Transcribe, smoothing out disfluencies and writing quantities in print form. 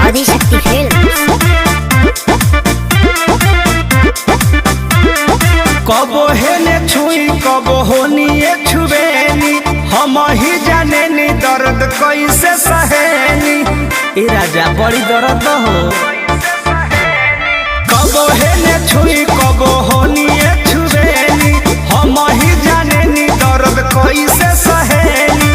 Adishakti films. कबो हेने छुई कबो होनिए छुबेनी, हम ही जाने नी दर्द कैसे सहेनी। ए राजा बड़ी दर्द हो। कबो हेने छुई कबो होनिए छुबेनी, हम ही जाने नी दर्द कैसे सहेनी।